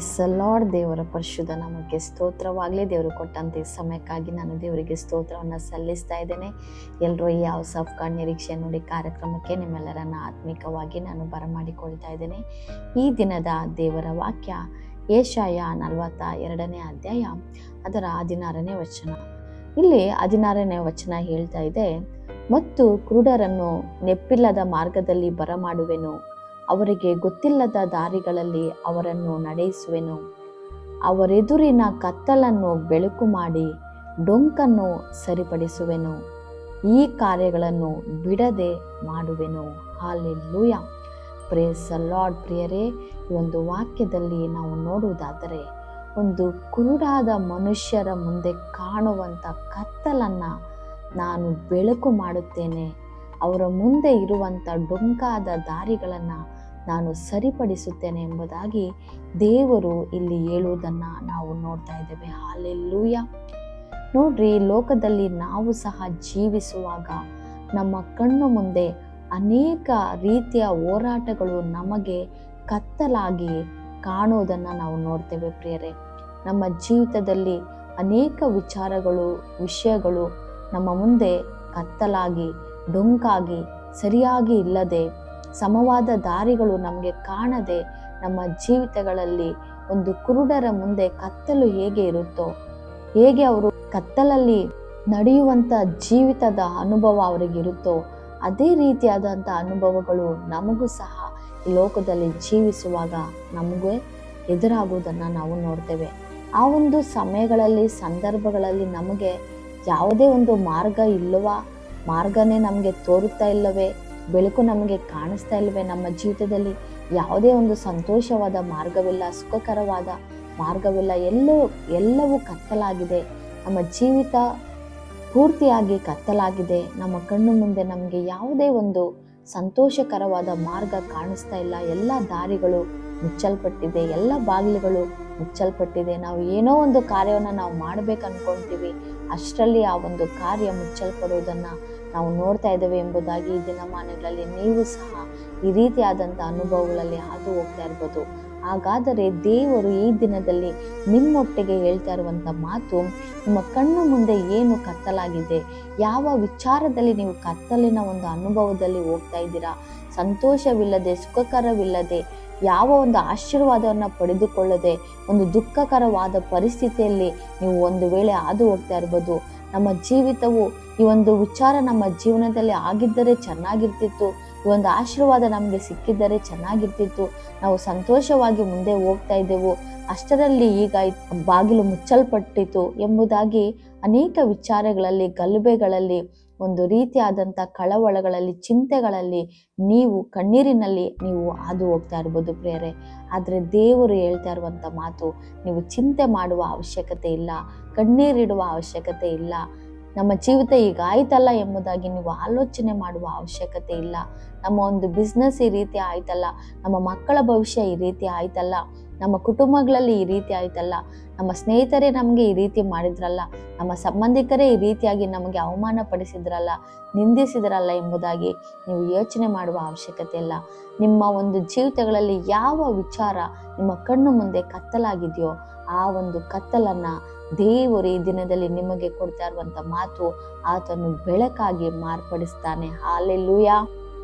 Praise the lord. ದೇವರ ಪರಿಶುದ್ಧ ನಾಮಕ್ಕೆ ಸ್ತೋತ್ರವಾಗಲಿ. ದೇವರು ಕೊಟ್ಟಂತೆ ಈ ಸಮಯಕ್ಕಾಗಿ ನಾನು ದೇವರಿಗೆ ಸ್ತೋತ್ರವನ್ನು ಸಲ್ಲಿಸ್ತಾ ಇದ್ದೇನೆ. ಎಲ್ಲರೂ ಈ ಹೌಸ್ ಆಫ್ ಗಾಡ್ ನಿರೀಕ್ಷೆ ನೋಡಿ ಕಾರ್ಯಕ್ರಮಕ್ಕೆ ನಿಮ್ಮೆಲ್ಲರನ್ನ ಆತ್ಮಿಕವಾಗಿ ನಾನು ಬರಮಾಡಿಕೊಳ್ತಾ ಇದ್ದೇನೆ. ಈ ದಿನದ ದೇವರ ವಾಕ್ಯ ಯೆಶಾಯ 42ನೇ ಅಧ್ಯಾಯ ಅದರ 16ನೇ ವಚನ. ಇಲ್ಲಿ 16ನೇ ವಚನ ಹೇಳ್ತಾ ಇದೆ, ಮತ್ತು ಕುರುಡರನ್ನು ನೆಪ್ಪಿಲ್ಲದ ಮಾರ್ಗದಲ್ಲಿ ಬರಮಾಡುವೆನು, ಅವರಿಗೆ ಗೊತ್ತಿಲ್ಲದ ದಾರಿಗಳಲ್ಲಿ ಅವರನ್ನು ನಡೆಸುವೆನು, ಅವರೆದುರಿನ ಕತ್ತಲನ್ನು ಬೆಳಕು ಮಾಡಿ ಡೊಂಕನ್ನು ಸರಿಪಡಿಸುವೆನು, ಈ ಕಾರ್ಯಗಳನ್ನು ಬಿಡದೆ ಮಾಡುವೆನು. Hallelujah, praise the Lord. ಪ್ರಿಯರೇ, ಈ ಒಂದು ವಾಕ್ಯದಲ್ಲಿ ನಾವು ನೋಡುವುದಾದರೆ ಒಂದು ಕುರುಡಾದ ಮನುಷ್ಯರ ಮುಂದೆ ಕಾಣುವಂಥ ಕತ್ತಲನ್ನು ನಾನು ಬೆಳಕು ಮಾಡುತ್ತೇನೆ, ಅವರ ಮುಂದೆ ಇರುವಂಥ ಡೊಂಕಾದ ದಾರಿಗಳನ್ನು ನಾನು ಸರಿಪಡಿಸುತ್ತೇನೆ ಎಂಬುದಾಗಿ ದೇವರು ಇಲ್ಲಿ ಹೇಳುವುದನ್ನು ನಾವು ನೋಡ್ತಾ ಇದ್ದೇವೆ. ಹಲ್ಲೆಲೂಯಾ. ನೋಡ್ರಿ, ಲೋಕದಲ್ಲಿ ನಾವು ಸಹ ಜೀವಿಸುವಾಗ ನಮ್ಮ ಕಣ್ಣು ಮುಂದೆ ಅನೇಕ ರೀತಿಯ ಹೋರಾಟಗಳು ನಮಗೆ ಕತ್ತಲಾಗಿ ಕಾಣುವುದನ್ನು ನಾವು ನೋಡ್ತೇವೆ. ಪ್ರಿಯರೇ, ನಮ್ಮ ಜೀವಿತದಲ್ಲಿ ಅನೇಕ ವಿಷಯಗಳು ನಮ್ಮ ಮುಂದೆ ಕತ್ತಲಾಗಿ ಡೊಂಕಾಗಿ ಸರಿಯಾಗಿ ಇಲ್ಲದೆ ಸಮವಾದ ದಾರಿಗಳು ನಮಗೆ ಕಾಣದೆ ನಮ್ಮ ಜೀವಿತಗಳಲ್ಲಿ ಒಂದು ಕುರುಡರ ಮುಂದೆ ಕತ್ತಲು ಹೇಗೆ ಇರುತ್ತೋ, ಹೇಗೆ ಅವರು ಕತ್ತಲಲ್ಲಿ ನಡೆಯುವಂಥ ಜೀವಿತದ ಅನುಭವ ಅವರಿಗಿರುತ್ತೋ, ಅದೇ ರೀತಿಯಾದಂಥ ಅನುಭವಗಳು ನಮಗೂ ಸಹ ಈ ಲೋಕದಲ್ಲಿ ಜೀವಿಸುವಾಗ ನಮಗೆ ಎದುರಾಗುವುದನ್ನು ನಾವು ನೋಡ್ತೇವೆ. ಆ ಒಂದು ಸಮಯಗಳಲ್ಲಿ ಸಂದರ್ಭಗಳಲ್ಲಿ ನಮಗೆ ಯಾವುದೇ ಒಂದು ಮಾರ್ಗ ಇಲ್ಲವಾ, ಮಾರ್ಗನೇ ನಮಗೆ ತೋರುತ್ತಾ ಇಲ್ಲವೇ, ಬೆಳಕು ನಮಗೆ ಕಾಣಿಸ್ತಾ ಇಲ್ಲವೇ, ನಮ್ಮ ಜೀವಿತದಲ್ಲಿ ಯಾವುದೇ ಒಂದು ಸಂತೋಷವಾದ ಮಾರ್ಗವಿಲ್ಲ, ಸುಖಕರವಾದ ಮಾರ್ಗವಿಲ್ಲ, ಎಲ್ಲವೂ ಕತ್ತಲಾಗಿದೆ, ನಮ್ಮ ಜೀವಿತ ಪೂರ್ತಿಯಾಗಿ ಕತ್ತಲಾಗಿದೆ, ನಮ್ಮ ಕಣ್ಣು ಮುಂದೆ ನಮಗೆ ಯಾವುದೇ ಒಂದು ಸಂತೋಷಕರವಾದ ಮಾರ್ಗ ಕಾಣಿಸ್ತಾ ಇಲ್ಲ, ಎಲ್ಲ ದಾರಿಗಳು ಮುಚ್ಚಲ್ಪಟ್ಟಿದೆ, ಎಲ್ಲ ಬಾಗಿಲುಗಳು ಮುಚ್ಚಲ್ಪಟ್ಟಿದೆ. ನಾವು ಏನೋ ಒಂದು ಕಾರ್ಯವನ್ನು ನಾವು ಮಾಡಬೇಕು ಅನ್ಕೊಳ್ತೀವಿ, ಅಷ್ಟರಲ್ಲಿ ಆ ಒಂದು ಕಾರ್ಯ ಮುಚ್ಚಲ್ಪಡುವುದನ್ನು ನಾವು ನೋಡ್ತಾ ಇದ್ದೇವೆ ಎಂಬುದಾಗಿ ಈ ದಿನಮಾನಗಳಲ್ಲಿ ನೀವು ಸಹ ಈ ರೀತಿಯಾದಂಥ ಅನುಭವಗಳಲ್ಲಿ ಹಾದು ಹೋಗ್ತಾ ಇರ್ಬೋದು. ಹಾಗಾದರೆ ದೇವರು ಈ ದಿನದಲ್ಲಿ ನಿಮ್ಮೊಟ್ಟಿಗೆ ಹೇಳ್ತಾ ಇರುವಂಥ ಮಾತು, ನಿಮ್ಮ ಕಣ್ಣು ಮುಂದೆ ಏನು ಕತ್ತಲಾಗಿದೆ, ಯಾವ ವಿಚಾರದಲ್ಲಿ ನೀವು ಕತ್ತಲಿನ ಒಂದು ಅನುಭವದಲ್ಲಿ ಹೋಗ್ತಾ ಇದ್ದೀರಾ, ಸಂತೋಷವಿಲ್ಲದೆ ಸುಖಕರವಿಲ್ಲದೆ ಯಾವ ಒಂದು ಆಶೀರ್ವಾದವನ್ನು ಪಡೆದುಕೊಳ್ಳದೆ ಒಂದು ದುಃಖಕರವಾದ ಪರಿಸ್ಥಿತಿಯಲ್ಲಿ ನೀವು ಒಂದು ವೇಳೆ ಹಾದು ಹೋಗ್ತಾ ಇರ್ಬೋದು. ನಮ್ಮ ಜೀವಿತವು ಈ ಒಂದು ವಿಚಾರ ನಮ್ಮ ಜೀವನದಲ್ಲಿ ಆಗಿದ್ದರೆ ಚೆನ್ನಾಗಿರ್ತಿತ್ತು, ಈ ಒಂದು ಆಶೀರ್ವಾದ ನಮಗೆ ಸಿಕ್ಕಿದ್ದರೆ ಚೆನ್ನಾಗಿರ್ತಿತ್ತು, ನಾವು ಸಂತೋಷವಾಗಿ ಮುಂದೆ ಹೋಗ್ತಾ ಇದ್ದೆವು, ಅಷ್ಟರಲ್ಲಿ ಈಗ ಬಾಗಿಲು ಮುಚ್ಚಲ್ಪಟ್ಟಿತು ಎಂಬುದಾಗಿ ಅನೇಕ ವಿಚಾರಗಳಲ್ಲಿ, ಗಲಭೆಗಳಲ್ಲಿ, ಒಂದು ರೀತಿಯಾದಂಥ ಕಳವಳಗಳಲ್ಲಿ, ಚಿಂತೆಗಳಲ್ಲಿ, ನೀವು ಕಣ್ಣೀರಿನಲ್ಲಿ ನೀವು ಹಾದು ಹೋಗ್ತಾ ಇರ್ಬೋದು ಪ್ರಿಯರೇ. ಆದರೆ ದೇವರು ಹೇಳ್ತಾ ಇರುವಂಥ ಮಾತು, ನೀವು ಚಿಂತೆ ಮಾಡುವ ಅವಶ್ಯಕತೆ ಇಲ್ಲ, ಕಣ್ಣೀರಿಡುವ ಅವಶ್ಯಕತೆ ಇಲ್ಲ, ನಮ್ಮ ಜೀವಿತ ಈಗ ಆಯ್ತಲ್ಲ ಎಂಬುದಾಗಿ ನೀವು ಆಲೋಚನೆ ಮಾಡುವ ಅವಶ್ಯಕತೆ ಇಲ್ಲ, ನಮ್ಮ ಒಂದು ಬಿಸ್ನೆಸ್ ಈ ರೀತಿ ಆಯ್ತಲ್ಲ, ನಮ್ಮ ಮಕ್ಕಳ ಭವಿಷ್ಯ ಈ ರೀತಿ ಆಯ್ತಲ್ಲ, ನಮ್ಮ ಕುಟುಂಬಗಳಲ್ಲಿ ಈ ರೀತಿ ಆಯ್ತಲ್ಲ, ನಮ್ಮ ಸ್ನೇಹಿತರೇ ನಮಗೆ ಈ ರೀತಿ ಮಾಡಿದ್ರಲ್ಲ, ನಮ್ಮ ಸಂಬಂಧಿಕರೇ ಈ ರೀತಿಯಾಗಿ ನಮಗೆ ಅವಮಾನ ಪಡಿಸಿದ್ರಲ್ಲ, ನಿಂದಿಸಿದ್ರಲ್ಲ ಎಂಬುದಾಗಿ ನೀವು ಯೋಚನೆ ಮಾಡುವ ಅವಶ್ಯಕತೆ ಇಲ್ಲ. ನಿಮ್ಮ ಒಂದು ಜೀವಿತಗಳಲ್ಲಿ ಯಾವ ವಿಚಾರ ನಿಮ್ಮ ಕಣ್ಣು ಮುಂದೆ ಕತ್ತಲಾಗಿದೆಯೋ ಆ ಒಂದು ಕತ್ತಲನ್ನು ದೇವರು ಈ ದಿನದಲ್ಲಿ ನಿಮಗೆ ಕೊಡ್ತಾ ಇರುವಂಥ ಮಾತು, ಆತನು ಬೆಳಕಾಗಿ ಮಾರ್ಪಡಿಸ್ತಾನೆ. ಹಲ್ಲೆಲೂಯಾ.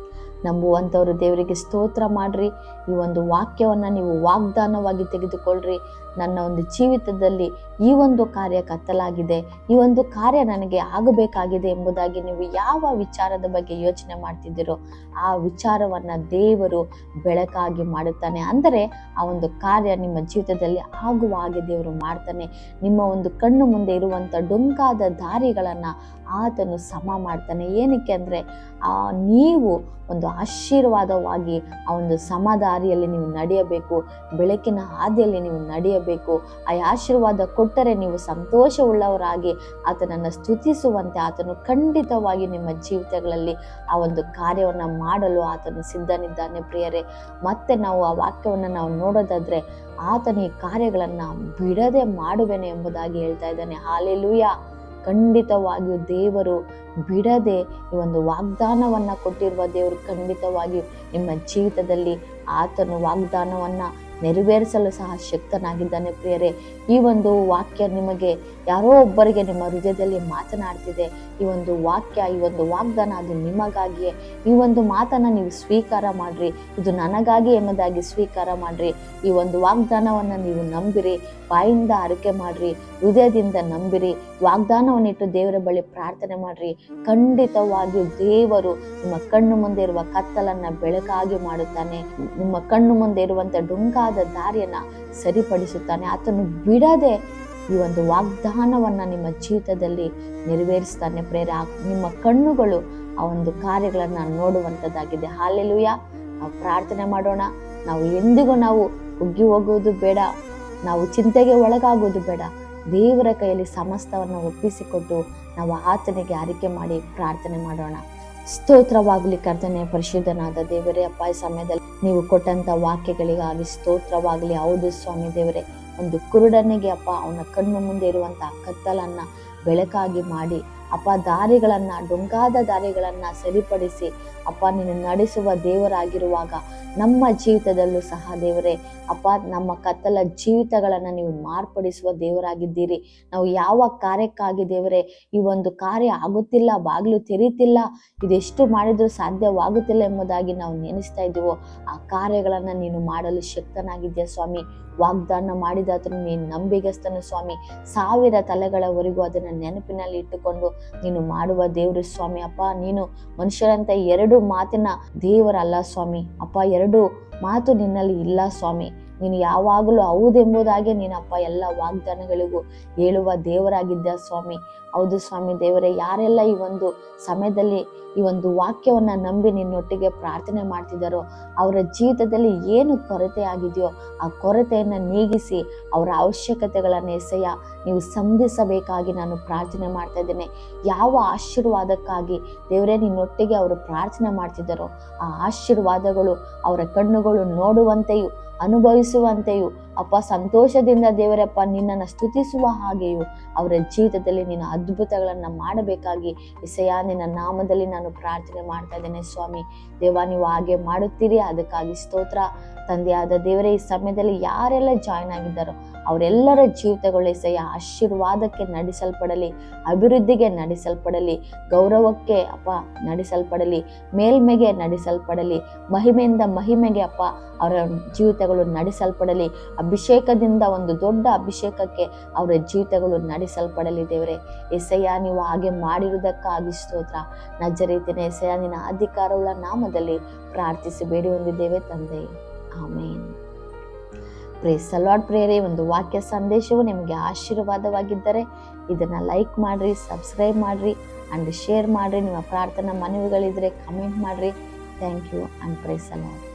ನಂಬುವಂಥವರು ದೇವರಿಗೆ ಸ್ತೋತ್ರ ಮಾಡ್ರಿ. ಈ ಒಂದು ವಾಕ್ಯವನ್ನು ನೀವು ವಾಗ್ದಾನವಾಗಿ ತೆಗೆದುಕೊಳ್ಳ್ರಿ. ನನ್ನ ಒಂದು ಜೀವಿತದಲ್ಲಿ ಈ ಒಂದು ಕಾರ್ಯ ಕತ್ತಲಾಗಿದೆ, ಈ ಒಂದು ಕಾರ್ಯ ನನಗೆ ಆಗಬೇಕಾಗಿದೆ ಎಂಬುದಾಗಿ ನೀವು ಯಾವ ವಿಚಾರದ ಬಗ್ಗೆ ಯೋಚನೆ ಮಾಡ್ತಿದ್ದೀರೋ ಆ ವಿಚಾರವನ್ನು ದೇವರು ಬೆಳಕಾಗಿ ಮಾಡುತ್ತಾನೆ. ಅಂದರೆ ಆ ಒಂದು ಕಾರ್ಯ ನಿಮ್ಮ ಜೀವಿತದಲ್ಲಿ ಆಗುವ ಹಾಗೆ ದೇವರು ಮಾಡ್ತಾನೆ. ನಿಮ್ಮ ಒಂದು ಕಣ್ಣು ಮುಂದೆ ಇರುವಂಥ ಡೊಂಕಾದ ದಾರಿಗಳನ್ನು ಆತನು ಸಮ ಮಾಡ್ತಾನೆ. ಏನಕ್ಕೆ ಅಂದರೆ ನೀವು ಒಂದು ಆಶೀರ್ವಾದವಾಗಿ ಆ ಒಂದು ಸಮದಾರಿಯಲ್ಲಿ ನೀವು ನಡೆಯಬೇಕು, ಬೆಳಕಿನ ಹಾದಿಯಲ್ಲಿ ನೀವು ನಡೆಯಬೇಕು. ಆ ಆಶೀರ್ವಾದ ಕೊಟ್ಟರೆ ನೀವು ಸಂತೋಷವುಳ್ಳವರಾಗಿ ಆತನನ್ನು ಸ್ತುತಿಸುವಂತೆ ಆತನು ಖಂಡಿತವಾಗಿ ನಿಮ್ಮ ಜೀವಿತಗಳಲ್ಲಿ ಆ ಒಂದು ಕಾರ್ಯವನ್ನು ಮಾಡಲು ಆತನು ಸಿದ್ಧನಿದ್ದಾನೆ ಪ್ರಿಯರೇ. ಮತ್ತೆ ನಾವು ಆ ವಾಕ್ಯವನ್ನು ನಾವು ನೋಡೋದಾದ್ರೆ, ಆತನ ಈ ಕಾರ್ಯಗಳನ್ನು ಬಿಡದೆ ಮಾಡುವೆನು ಎಂಬುದಾಗಿ ಹೇಳ್ತಾ ಇದ್ದಾನೆ. ಹಲ್ಲೆಲೂಯಾ. ಖಂಡಿತವಾಗಿಯೂ ದೇವರು ಬಿಡದೆ ಈ ಒಂದು ವಾಗ್ದಾನವನ್ನು ಕೊಟ್ಟಿರುವ ದೇವರು ಖಂಡಿತವಾಗಿಯೂ ನಿಮ್ಮ ಜೀವಿತದಲ್ಲಿ ಆತನು ವಾಗ್ದಾನವನ್ನು ನೆರವೇರಿಸಲು ಸಹ ಶಕ್ತನಾಗಿದ್ದಾನೆ ಪ್ರಿಯರೇ. ಈ ಒಂದು ವಾಕ್ಯ ನಿಮಗೆ ಯಾರೋ ಒಬ್ಬರಿಗೆ ನಿಮ್ಮ ಹೃದಯದಲ್ಲಿ ಮಾತನಾಡ್ತಿದೆ. ಈ ಒಂದು ವಾಕ್ಯ, ಈ ಒಂದು ವಾಗ್ದಾನ ಅದು ನಿಮಗಾಗಿಯೇ. ಈ ಒಂದು ಮಾತನ್ನ ನೀವು ಸ್ವೀಕಾರ ಮಾಡ್ರಿ. ಇದು ನನಗಾಗಿ ಎಂಬುದಾಗಿ ಸ್ವೀಕಾರ ಮಾಡ್ರಿ. ಈ ಒಂದು ವಾಗ್ದಾನವನ್ನ ನೀವು ನಂಬಿರಿ, ಬಾಯಿಂದ ಅರಿಕೆ ಮಾಡ್ರಿ, ಹೃದಯದಿಂದ ನಂಬಿರಿ, ವಾಗ್ದಾನವನ್ನಿಟ್ಟು ದೇವರ ಬಳಿ ಪ್ರಾರ್ಥನೆ ಮಾಡ್ರಿ. ಖಂಡಿತವಾಗಿಯೂ ದೇವರು ನಿಮ್ಮ ಕಣ್ಣು ಮುಂದೆ ಇರುವ ಕತ್ತಲನ್ನ ಬೆಳಕಾಗಿ ಮಾಡುತ್ತಾನೆ. ನಿಮ್ಮ ಕಣ್ಣು ಮುಂದೆ ಇರುವಂತ ಡುಂಗಾದ ದಾರಿಯನ್ನ ಸರಿಪಡಿಸುತ್ತಾನೆ. ಆತನು ಬಿಡದೆ ಈ ಒಂದು ವಾಗ್ದಾನವನ್ನ ನಿಮ್ಮ ಜೀವಿತದಲ್ಲಿ ನೆರವೇರಿಸ್ತಾನೆ ಪ್ರೇರ. ನಿಮ್ಮ ಕಣ್ಣುಗಳು ಆ ಒಂದು ಕಾರ್ಯಗಳನ್ನ ನೋಡುವಂಥದ್ದಾಗಿದೆ. ಹಾಲೆಲೂಯಾ. ನಾವು ಪ್ರಾರ್ಥನೆ ಮಾಡೋಣ. ನಾವು ಎಂದಿಗೂ ನಾವು ಕುಗ್ಗಿ ಹೋಗುವುದು ಬೇಡ, ನಾವು ಚಿಂತೆಗೆ ಒಳಗಾಗುವುದು ಬೇಡ. ದೇವರ ಕೈಯಲ್ಲಿ ಸಮಸ್ತವನ್ನು ಒಪ್ಪಿಸಿಕೊಟ್ಟು ನಾವು ಆತನಿಗೆ ಅರಿಕೆ ಮಾಡಿ ಪ್ರಾರ್ಥನೆ ಮಾಡೋಣ. ಸ್ತೋತ್ರವಾಗಲಿ ಕರ್ತನೆ, ಪರಿಶುದ್ಧನಾದ ದೇವರೇ. ಅಪ್ಪ, ಈ ಸಮಯದಲ್ಲಿ ನೀವು ಕೊಟ್ಟಂತ ವಾಕ್ಯಗಳಿಗಾಗಿ ಸ್ತೋತ್ರವಾಗಲಿ. ಹೌದು ಸ್ವಾಮಿ ದೇವರೇ, ಒಂದು ಕುರುಡನಿಗೆ ಅಪ್ಪ ಅವನ ಕಣ್ಣು ಮುಂದೆ ಇರುವಂತಹ ಕತ್ತಲನ್ನ ಬೆಳಕಾಗಿ ಮಾಡಿ ಅಪ್ಪ, ದಾರಿಗಳನ್ನ, ಡುಂಗಾದ ದಾರಿಗಳನ್ನ ಸರಿಪಡಿಸಿ ಅಪ್ಪ ನೀನು ನಡೆಸುವ ದೇವರಾಗಿರುವಾಗ ನಮ್ಮ ಜೀವಿತದಲ್ಲೂ ಸಹ ದೇವರೇ ಅಪ್ಪ, ನಮ್ಮ ಕತ್ತಲ ಜೀವಿತಗಳನ್ನ ನೀವು ಮಾರ್ಪಡಿಸುವ ದೇವರಾಗಿದ್ದೀರಿ. ನಾವು ಯಾವ ಕಾರ್ಯಕ್ಕಾಗಿ ದೇವರೇ ಈ ಒಂದು ಕಾರ್ಯ ಆಗುತ್ತಿಲ್ಲ, ಬಾಗಿಲು ತೆರೀತಿಲ್ಲ, ಇದೆಷ್ಟು ಮಾಡಿದ್ರೂ ಸಾಧ್ಯವಾಗುತ್ತಿಲ್ಲ ಎಂಬುದಾಗಿ ನಾವು ನೆನೆಸ್ತಾ ಇದ್ದೀವೋ ಆ ಕಾರ್ಯಗಳನ್ನ ನೀನು ಮಾಡಲು ಶಕ್ತನಾಗಿದ್ದೀಯ ಸ್ವಾಮಿ. ವಾಗ್ದಾನ ಮಾಡಿದಾತನು ನೀನು ನಂಬಿಗಸ್ತನು ಸ್ವಾಮಿ. 1000 ತಲೆಗಳವರೆಗೂ ಅದನ್ನ ನೆನಪಿನಲ್ಲಿ ಇಟ್ಟುಕೊಂಡು ನೀನು ಮಾಡುವ ದೇವರು ಸ್ವಾಮಿ. ಅಪ್ಪ, ನೀನು ಮನುಷ್ಯರಂತ 2 ಮಾತಿನ ದೇವರಲ್ಲ ಸ್ವಾಮಿ. ಅಪ್ಪ, 2 ಮಾತು ನಿನ್ನಲ್ಲಿ ಇಲ್ಲ ಸ್ವಾಮಿ. ನೀನು ಯಾವಾಗಲೂ ಹೌದೆಂಬುದಾಗೆ ನೀನಪ್ಪ ಎಲ್ಲ ವಾಗ್ದಾನಗಳಿಗೂ ಹೇಳುವ ದೇವರಾಗಿದ್ದ ಸ್ವಾಮಿ. ಹೌದು ಸ್ವಾಮಿ ದೇವರೇ, ಯಾರೆಲ್ಲ ಈ ಒಂದು ಸಮಯದಲ್ಲಿ ಈ ಒಂದು ವಾಕ್ಯವನ್ನ ನಂಬಿ ನಿನ್ನೊಟ್ಟಿಗೆ ಪ್ರಾರ್ಥನೆ ಮಾಡ್ತಿದ್ದಾರೋ ಅವರ ಜೀವಿತದಲ್ಲಿ ಏನು ಕೊರತೆ ಆಗಿದೆಯೋ ಆ ಕೊರತೆಯನ್ನ ನೀಗಿಸಿ ಅವರ ಅವಶ್ಯಕತೆಗಳನ್ನ ಎಸೆಯ ನೀವು ಸಂಧಿಸಬೇಕಾಗಿ ನಾನು ಪ್ರಾರ್ಥನೆ ಮಾಡ್ತಾ ಇದ್ದೇನೆ. ಯಾವ ಆಶೀರ್ವಾದಕ್ಕಾಗಿ ದೇವರೇ ನಿನ್ನೊಟ್ಟಿಗೆ ಅವರು ಪ್ರಾರ್ಥನೆ ಮಾಡ್ತಿದ್ದಾರೋ ಆ ಆಶೀರ್ವಾದಗಳು ಅವರ ಕಣ್ಣುಗಳು ನೋಡುವಂತೆಯೂ ಅನುಭವಿಸುವಂತೆಯೂ ಅಪ್ಪ, ಸಂತೋಷದಿಂದ ದೇವರಪ್ಪ ನಿನ್ನನ್ನು ಸ್ತುತಿಸುವ ಹಾಗೆಯೂ ಅವರ ಜೀವಿತದಲ್ಲಿ ನಿನ್ನ ಅದ್ಭುತಗಳನ್ನ ಮಾಡಬೇಕಾಗಿ ಎಸೆಯ ನಿನ್ನ ನಾಮದಲ್ಲಿ ನಾನು ಪ್ರಾರ್ಥನೆ ಮಾಡ್ತಾ ಇದ್ದೇನೆ ಸ್ವಾಮಿ. ದೇವ, ನೀವು ಹಾಗೆ ಮಾಡುತ್ತೀರಿ, ಅದಕ್ಕಾಗಿ ಸ್ತೋತ್ರ. ತಂದೆಯಾದ ದೇವರೇ, ಈ ಸಮಯದಲ್ಲಿ ಯಾರೆಲ್ಲ ಜಾಯ್ನ್ ಆಗಿದ್ದಾರೋ ಅವರೆಲ್ಲರ ಜೀವಿತಗಳು ಎಸೆಯ ಆಶೀರ್ವಾದಕ್ಕೆ ನಡೆಸಲ್ಪಡಲಿ, ಅಭಿವೃದ್ಧಿಗೆ ನಡೆಸಲ್ಪಡಲಿ, ಗೌರವಕ್ಕೆ ಅಪ್ಪ ನಡೆಸಲ್ಪಡಲಿ, ಮೇಲ್ಮೆಗೆ ನಡೆಸಲ್ಪಡಲಿ, ಮಹಿಮೆಯಿಂದ ಮಹಿಮೆಗೆ ಅಪ್ಪ ಅವರ ಜೀವಿತಗಳು ನಡೆಸಲ್ಪಡಲಿ, ಅಭಿಷೇಕದಿಂದ ಒಂದು ದೊಡ್ಡ ಅಭಿಷೇಕಕ್ಕೆ ಅವರ ಜೀವಿತಗಳು ನಡೆಸಲ್ಪಡಲಿ. ದೇವರೇ ಎಸೆಯ, ನೀವು ಹಾಗೆ ಮಾಡಿರುವುದಕ್ಕಾಗಿ ಸ್ತೋತ್ರ. ನಜರೇತಿನ ಎಸೆಯ ನಿನ್ನ ಅಧಿಕಾರವುಳ್ಳ ನಾಮದಲ್ಲಿ ಪ್ರಾರ್ಥಿಸಿ ಬೇಡಿ ಹೊಂದಿದ್ದೇವೆ ತಂದೆ, ಆಮೇನ್. ಪ್ರೇಸ್ ದ ಲಾರ್ಡ್ ಪ್ರೇಯರೇ, ಒಂದು ವಾಕ್ಯ ಸಂದೇಶವು ನಿಮಗೆ ಆಶೀರ್ವಾದವಾಗಿದ್ದರೆ ಇದನ್ನ ಲೈಕ್ ಮಾಡ್ರಿ, ಸಬ್ಸ್ಕ್ರೈಬ್ ಮಾಡ್ರಿ ಅಂಡ್ ಶೇರ್ ಮಾಡ್ರಿ. ನಿಮ್ಮ ಪ್ರಾರ್ಥನಾ ಮನವಿಗಳಿದ್ರೆ ಕಮೆಂಟ್ ಮಾಡ್ರಿ. Thank you and praise the lord.